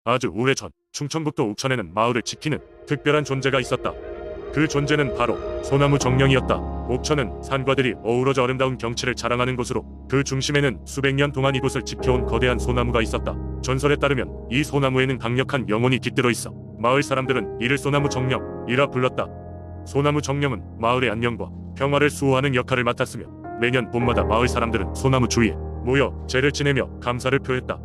아주 오래전 충청북도 옥천에는 마을을 지키는 특별한 존재가 있었다. 그 존재는 바로 소나무 정령이었다. 옥천은 산과들이 어우러져 아름다운 경치를 자랑하는 곳으로 그 중심에는 수백 년 동안 이곳을 지켜온 거대한 소나무가 있었다. 전설에 따르면 이 소나무에는 강력한 영혼이 깃들어 있어 마을 사람들은 이를 소나무 정령이라 불렀다. 소나무 정령은 마을의 안녕과 평화를 수호하는 역할을 맡았으며 매년 봄마다 마을 사람들은 소나무 주위에 모여 제를 지내며 감사를 표했다.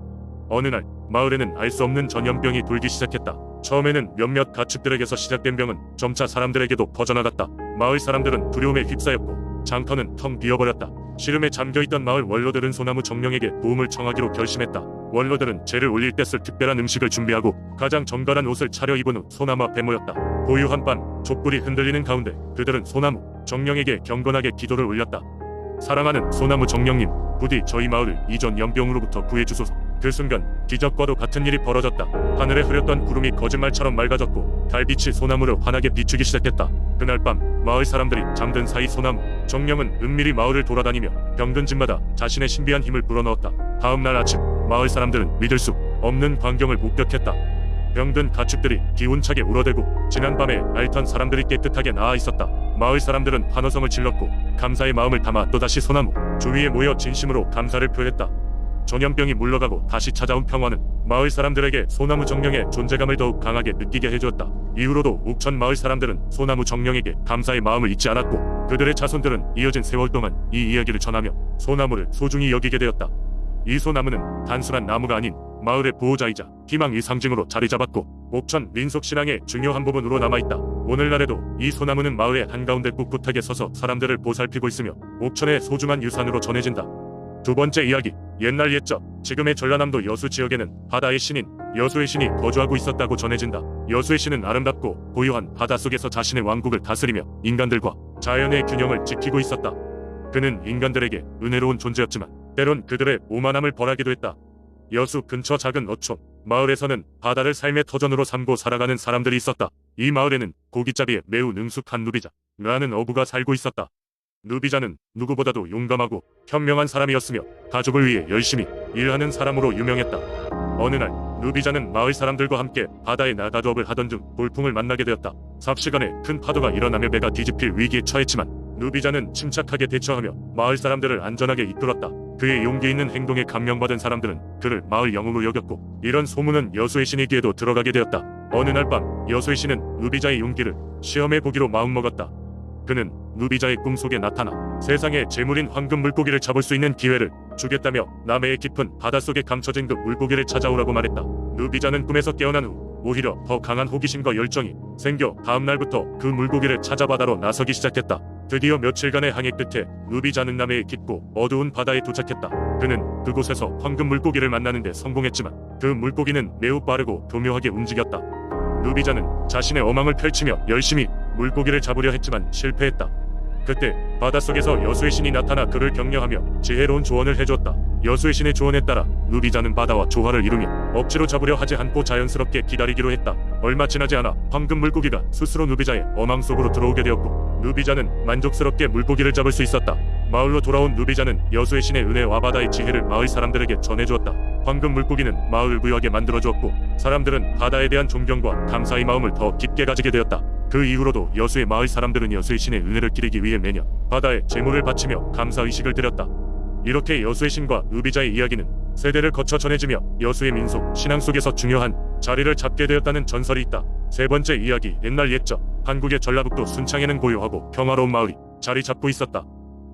어느 날 마을에는 알 수 없는 전염병이 돌기 시작했다. 처음에는 몇몇 가축들에게서 시작된 병은 점차 사람들에게도 퍼져나갔다. 마을 사람들은 두려움에 휩싸였고 장터는 텅 비어버렸다. 시름에 잠겨있던 마을 원로들은 소나무 정령에게 도움을 청하기로 결심했다. 원로들은 제를 올릴 때 쓸 특별한 음식을 준비하고 가장 정갈한 옷을 차려입은 후 소나무 앞에 모였다. 고요한 밤 촛불이 흔들리는 가운데 그들은 소나무 정령에게 경건하게 기도를 올렸다. 사랑하는 소나무 정령님, 부디 저희 마을을 이 전염병으로부터 구해주소서. 그 순간 기적과도 같은 일이 벌어졌다. 하늘에 흐렸던 구름이 거짓말처럼 맑아졌고 달빛이 소나무를 환하게 비추기 시작했다. 그날 밤 마을 사람들이 잠든 사이 소나무 정령은 은밀히 마을을 돌아다니며 병든 집마다 자신의 신비한 힘을 불어넣었다. 다음 날 아침 마을 사람들은 믿을 수 없는 광경을 목격했다. 병든 가축들이 기운차게 울어대고 지난밤에 앓던 사람들이 깨끗하게 나아 있었다. 마을 사람들은 환호성을 질렀고 감사의 마음을 담아 또다시 소나무 주위에 모여 진심으로 감사를 표했다. 전염병이 물러가고 다시 찾아온 평화는 마을 사람들에게 소나무 정령의 존재감을 더욱 강하게 느끼게 해주었다. 이후로도 옥천 마을 사람들은 소나무 정령에게 감사의 마음을 잊지 않았고 그들의 자손들은 이어진 세월 동안 이 이야기를 전하며 소나무를 소중히 여기게 되었다. 이 소나무는 단순한 나무가 아닌 마을의 보호자이자 희망의 상징으로 자리 잡았고 옥천 민속신앙의 중요한 부분으로 남아있다. 오늘날에도 이 소나무는 마을의 한가운데 꿋꿋하게 서서 사람들을 보살피고 있으며 옥천의 소중한 유산으로 전해진다. 두 번째 이야기, 옛날 옛적 지금의 전라남도 여수 지역에는 바다의 신인 여수의 신이 거주하고 있었다고 전해진다. 여수의 신은 아름답고 고요한 바닷속에서 자신의 왕국을 다스리며 인간들과 자연의 균형을 지키고 있었다. 그는 인간들에게 은혜로운 존재였지만 때론 그들의 오만함을 벌하기도 했다. 여수 근처 작은 어촌 마을에서는 바다를 삶의 터전으로 삼고 살아가는 사람들이 있었다. 이 마을에는 고깃잡이에 매우 능숙한 누비자라는 어부가 살고 있었다. 누비자는 누구보다도 용감하고 현명한 사람이었으며 가족을 위해 열심히 일하는 사람으로 유명했다. 어느 날 누비자는 마을 사람들과 함께 바다에 나가두업을 하던 중 돌풍을 만나게 되었다. 삽시간에 큰 파도가 일어나며 배가 뒤집힐 위기에 처했지만 누비자는 침착하게 대처하며 마을 사람들을 안전하게 이끌었다. 그의 용기 있는 행동에 감명받은 사람들은 그를 마을 영웅으로 여겼고 이런 소문은 여수의 신의 귀에도 들어가게 되었다. 어느 날 밤 여수의 신은 누비자의 용기를 시험해 보기로 마음먹었다. 그는 누비자의 꿈속에 나타나 세상에 재물인 황금 물고기를 잡을 수 있는 기회를 주겠다며 남해의 깊은 바닷속에 감춰진 그 물고기를 찾아오라고 말했다. 누비자는 꿈에서 깨어난 후 오히려 더 강한 호기심과 열정이 생겨 다음 날부터 그 물고기를 찾아 바다로 나서기 시작했다. 드디어 며칠간의 항해 끝에 누비자는 남해의 깊고 어두운 바다에 도착했다. 그는 그곳에서 황금 물고기를 만나는데 성공했지만 그 물고기는 매우 빠르고 교묘하게 움직였다. 누비자는 자신의 어망을 펼치며 열심히 물고기를 잡으려 했지만 실패했다. 그때 바닷속에서 여수의 신이 나타나 그를 격려하며 지혜로운 조언을 해주었다. 여수의 신의 조언에 따라 누비자는 바다와 조화를 이루며 억지로 잡으려 하지 않고 자연스럽게 기다리기로 했다. 얼마 지나지 않아 황금 물고기가 스스로 누비자의 어망 속으로 들어오게 되었고 누비자는 만족스럽게 물고기를 잡을 수 있었다. 마을로 돌아온 누비자는 여수의 신의 은혜와 바다의 지혜를 마을 사람들에게 전해주었다. 황금 물고기는 마을을 부유하게 만들어주었고 사람들은 바다에 대한 존경과 감사의 마음을 더 깊게 가지게 되었다. 그 이후로도 여수의 마을 사람들은 여수의 신의 은혜를 기리기 위해 매년 바다에 제물을 바치며 감사의식을 드렸다. 이렇게 여수의 신과 누비자의 이야기는 세대를 거쳐 전해지며 여수의 민속 신앙 속에서 중요한 자리를 잡게 되었다는 전설이 있다. 세 번째 이야기, 옛날 옛적 한국의 전라북도 순창에는 고요하고 평화로운 마을이 자리 잡고 있었다.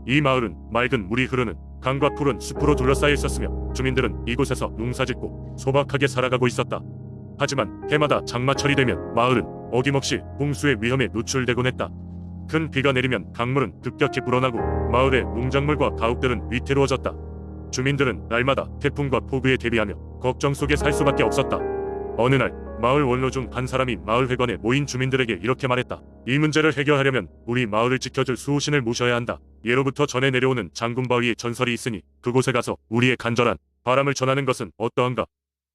이 마을은 맑은 물이 흐르는 강과 푸른 숲으로 둘러싸여 있었으며 주민들은 이곳에서 농사짓고 소박하게 살아가고 있었다. 하지만 해마다 장마철이 되면 마을은 어김없이 홍수의 위험에 노출되곤 했다. 큰 비가 내리면 강물은 급격히 불어나고 마을의 농작물과 가옥들은 위태로워졌다. 주민들은 날마다 태풍과 폭우에 대비하며 걱정 속에 살 수밖에 없었다. 어느 날 마을 원로 중 한 사람이 마을 회관에 모인 주민들에게 이렇게 말했다. 이 문제를 해결하려면 우리 마을을 지켜줄 수호신을 모셔야 한다. 예로부터 전해 내려오는 장군바위의 전설이 있으니 그곳에 가서 우리의 간절한 바람을 전하는 것은 어떠한가?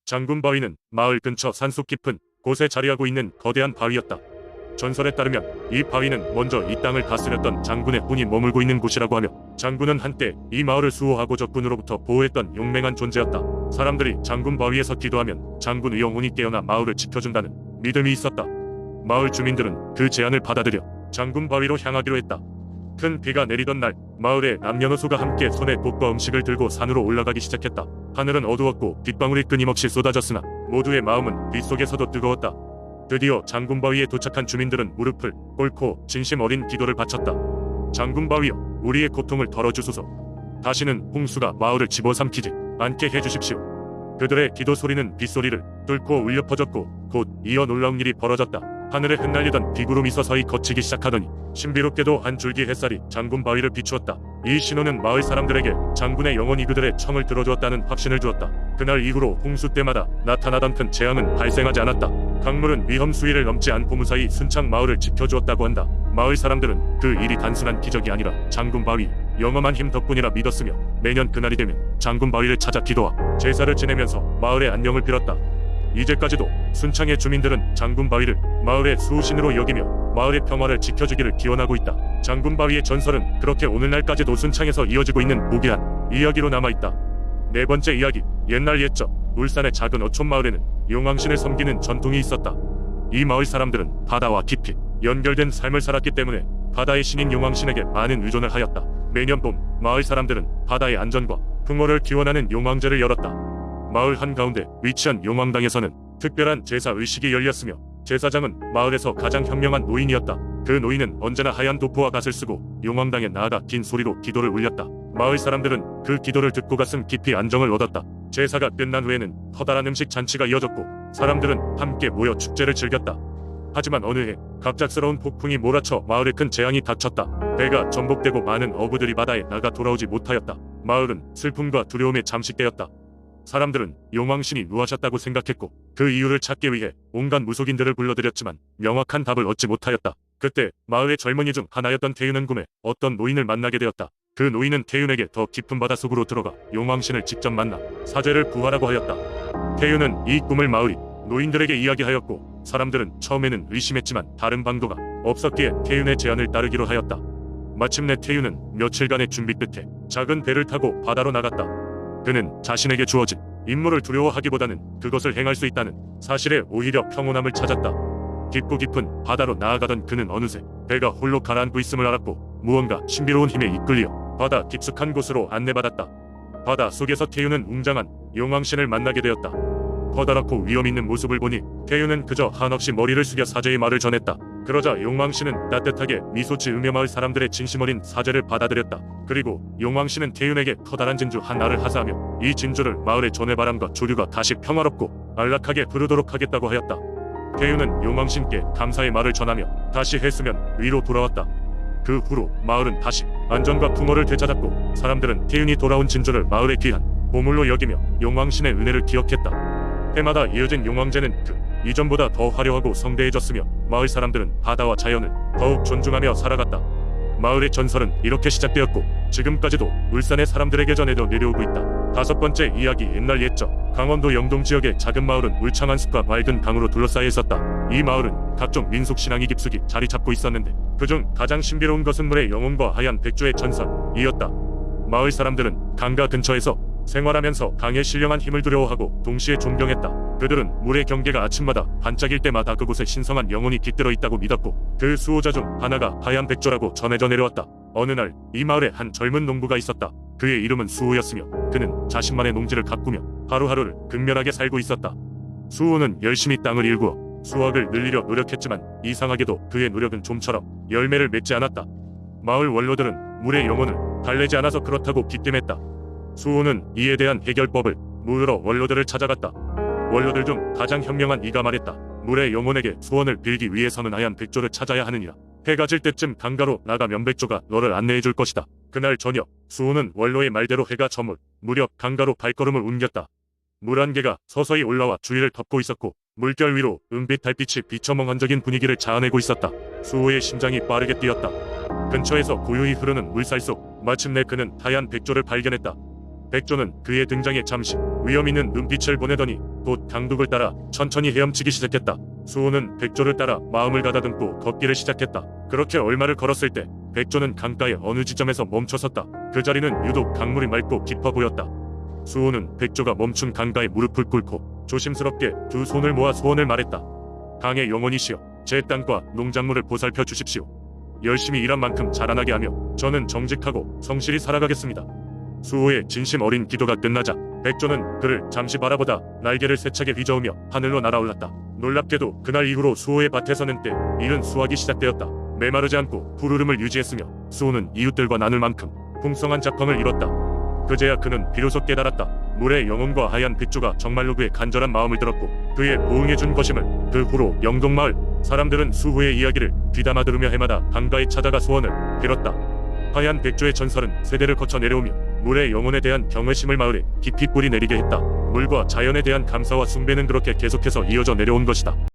장군바위는 마을 근처 산속 깊은 곳에 자리하고 있는 거대한 바위였다. 전설에 따르면 이 바위는 먼저 이 땅을 다스렸던 장군의 혼이 머물고 있는 곳이라고 하며, 장군은 한때 이 마을을 수호하고 적군으로부터 보호했던 용맹한 존재였다. 사람들이 장군 바위에서 기도하면 장군의 영혼이 깨어나 마을을 지켜준다는 믿음이 있었다. 마을 주민들은 그 제안을 받아들여 장군 바위로 향하기로 했다. 큰 비가 내리던 날, 마을의 남녀노소가 함께 손에 꽃과 음식을 들고 산으로 올라가기 시작했다. 하늘은 어두웠고 빗방울이 끊임없이 쏟아졌으나 모두의 마음은 빛 속에서도 뜨거웠다. 드디어 장군바위에 도착한 주민들은 무릎을 꿇고 진심 어린 기도를 바쳤다. 장군바위여, 우리의 고통을 덜어주소서. 다시는 홍수가 마을을 집어삼키지 않게 해주십시오. 그들의 기도 소리는 빗소리를 뚫고 울려 퍼졌고 곧 이어 놀라운 일이 벌어졌다. 하늘에 흩날리던 비구름이 서서히 걷히기 시작하더니 신비롭게도 한 줄기 햇살이 장군 바위를 비추었다. 이 신호는 마을 사람들에게 장군의 영혼이 그들의 청을 들어주었다는 확신을 주었다. 그날 이후로 홍수 때마다 나타나던 큰 재앙은 발생하지 않았다. 강물은 위험 수위를 넘지 않고 무사히 순창 마을을 지켜주었다고 한다. 마을 사람들은 그 일이 단순한 기적이 아니라 장군 바위 영험한 힘 덕분이라 믿었으며, 매년 그날이 되면 장군 바위를 찾아 기도와 제사를 지내면서 마을의 안녕을 빌었다. 이제까지도 순창의 주민들은 장군 바위를 마을의 수호신으로 여기며 마을의 평화를 지켜주기를 기원하고 있다. 장군 바위의 전설은 그렇게 오늘날까지도 순창에서 이어지고 있는 무기한 이야기로 남아있다. 네 번째 이야기, 옛날 옛적 울산의 작은 어촌 마을에는 용왕신을 섬기는 전통이 있었다. 이 마을 사람들은 바다와 깊이 연결된 삶을 살았기 때문에 바다의 신인 용왕신에게 많은 의존을 하였다. 매년 봄, 마을 사람들은 바다의 안전과 풍어를 기원하는 용왕제를 열었다. 마을 한가운데 위치한 용왕당에서는 특별한 제사 의식이 열렸으며, 제사장은 마을에서 가장 현명한 노인이었다. 그 노인은 언제나 하얀 도포와 갓을 쓰고 용왕당에 나아가 긴 소리로 기도를 울렸다. 마을 사람들은 그 기도를 듣고 가슴 깊이 안정을 얻었다. 제사가 끝난 후에는 커다란 음식 잔치가 이어졌고 사람들은 함께 모여 축제를 즐겼다. 하지만 어느 해 갑작스러운 폭풍이 몰아쳐 마을에 큰 재앙이 닥쳤다. 배가 전복되고 많은 어부들이 바다에 나가 돌아오지 못하였다. 마을은 슬픔과 두려움에 잠식되었다. 사람들은 용왕신이 누하셨다고 생각했고 그 이유를 찾기 위해 온갖 무속인들을 불러들였지만 명확한 답을 얻지 못하였다. 그때 마을의 젊은이 중 하나였던 태윤은 꿈에 어떤 노인을 만나게 되었다. 그 노인은 태윤에게 더 깊은 바닷속으로 들어가 용왕신을 직접 만나 사죄를 구하라고 하였다. 태윤은 이 꿈을 마을이 노인들에게 이야기하였고 사람들은 처음에는 의심했지만 다른 방도가 없었기에 태윤의 제안을 따르기로 하였다. 마침내 태윤은 며칠간의 준비 끝에 작은 배를 타고 바다로 나갔다. 그는 자신에게 주어진 임무를 두려워하기보다는 그것을 행할 수 있다는 사실에 오히려 평온함을 찾았다. 깊고 깊은 바다로 나아가던 그는 어느새 배가 홀로 가라앉고 있음을 알았고 무언가 신비로운 힘에 이끌려 바다 깊숙한 곳으로 안내받았다. 바다 속에서 태윤은 웅장한 용왕신을 만나게 되었다. 커다랗고 위험있는 모습을 보니 태윤은 그저 한없이 머리를 숙여 사죄의 말을 전했다. 그러자 용왕신은 따뜻하게 미소 지으며 마을 사람들의 진심 어린 사죄를 받아들였다. 그리고 용왕신은 태윤에게 커다란 진주 하나를 하사하며 이 진주를 마을의 전해바람과 조류가 다시 평화롭고 안락하게 부르도록 하겠다고 하였다. 태윤은 용왕신께 감사의 말을 전하며 다시 해수면 위로 돌아왔다. 그 후로 마을은 다시 안전과 풍어를 되찾았고 사람들은 태윤이 돌아온 진주를 마을의 귀한 보물로 여기며 용왕신의 은혜를 기억했다. 해마다 이어진 용왕제는 그 이전보다 더 화려하고 성대해졌으며 마을 사람들은 바다와 자연을 더욱 존중하며 살아갔다. 마을의 전설은 이렇게 시작되었고 지금까지도 울산의 사람들에게 전해져 내려오고 있다. 다섯 번째 이야기, 옛날 옛적 강원도 영동 지역의 작은 마을은 울창한 숲과 맑은 강으로 둘러싸여 있었다. 이 마을은 각종 민속 신앙이 깊숙이 자리 잡고 있었는데 그중 가장 신비로운 것은 물의 영혼과 하얀 백조의 전설이었다. 마을 사람들은 강가 근처에서 생활하면서 강의 신령한 힘을 두려워하고 동시에 존경했다. 그들은 물의 경계가 아침마다 반짝일 때마다 그곳에 신성한 영혼이 깃들어 있다고 믿었고 그 수호자 중 하나가 하얀 백조라고 전해져 내려왔다. 어느 날 이 마을에 한 젊은 농부가 있었다. 그의 이름은 수호였으며 그는 자신만의 농지를 가꾸며 하루하루를 극렬하게 살고 있었다. 수호는 열심히 땅을 일구어 수확을 늘리려 노력했지만 이상하게도 그의 노력은 좀처럼 열매를 맺지 않았다. 마을 원로들은 물의 영혼을 달래지 않아서 그렇다고 기띔했다. 수호는 이에 대한 해결법을 물으러 원로들을 찾아갔다. 원로들 중 가장 현명한 이가 말했다. 물의 영혼에게 소원을 빌기 위해서는 하얀 백조를 찾아야 하느니라. 해가 질 때쯤 강가로 나가면 백조가 너를 안내해 줄 것이다. 그날 저녁 수호는 원로의 말대로 해가 저물 무렵 강가로 발걸음을 옮겼다. 물 한 개가 서서히 올라와 주위를 덮고 있었고 물결 위로 은빛 달빛이 비쳐 멍한적인 분위기를 자아내고 있었다. 수호의 심장이 빠르게 뛰었다. 근처에서 고요히 흐르는 물살 속 마침내 그는 하얀 백조를 발견했다. 백조는 그의 등장에 잠시 위험 있는 눈빛을 보내더니 곧 강둑을 따라 천천히 헤엄치기 시작했다. 수호는 백조를 따라 마음을 가다듬고 걷기를 시작했다. 그렇게 얼마를 걸었을 때 백조는 강가의 어느 지점에서 멈춰섰다. 그 자리는 유독 강물이 맑고 깊어 보였다. 수호는 백조가 멈춘 강가에 무릎을 꿇고 조심스럽게 두 손을 모아 소원을 말했다. 강의 영혼이시여, 제 땅과 농작물을 보살펴 주십시오. 열심히 일한 만큼 자라나게 하며 저는 정직하고 성실히 살아가겠습니다. 수호의 진심 어린 기도가 끝나자 백조는 그를 잠시 바라보다 날개를 세차게 휘저으며 하늘로 날아올랐다. 놀랍게도 그날 이후로 수호의 밭에서는 때 이른 수확이 시작되었다. 메마르지 않고 푸르름을 유지했으며 수호는 이웃들과 나눌 만큼 풍성한 작황을 이뤘다. 그제야 그는 비로소 깨달았다. 물의 영혼과 하얀 백조가 정말로 그의 간절한 마음을 들었고 그에 보응해준 것임을. 그 후로 영동마을 사람들은 수호의 이야기를 귀담아 들으며 해마다 강가에 찾아가 소원을 빌었다. 하얀 백조의 전설은 세대를 거쳐 내려오며 물의 영혼에 대한 경외심을 마을에 깊이 뿌리 내리게 했다. 물과 자연에 대한 감사와 숭배는 그렇게 계속해서 이어져 내려온 것이다.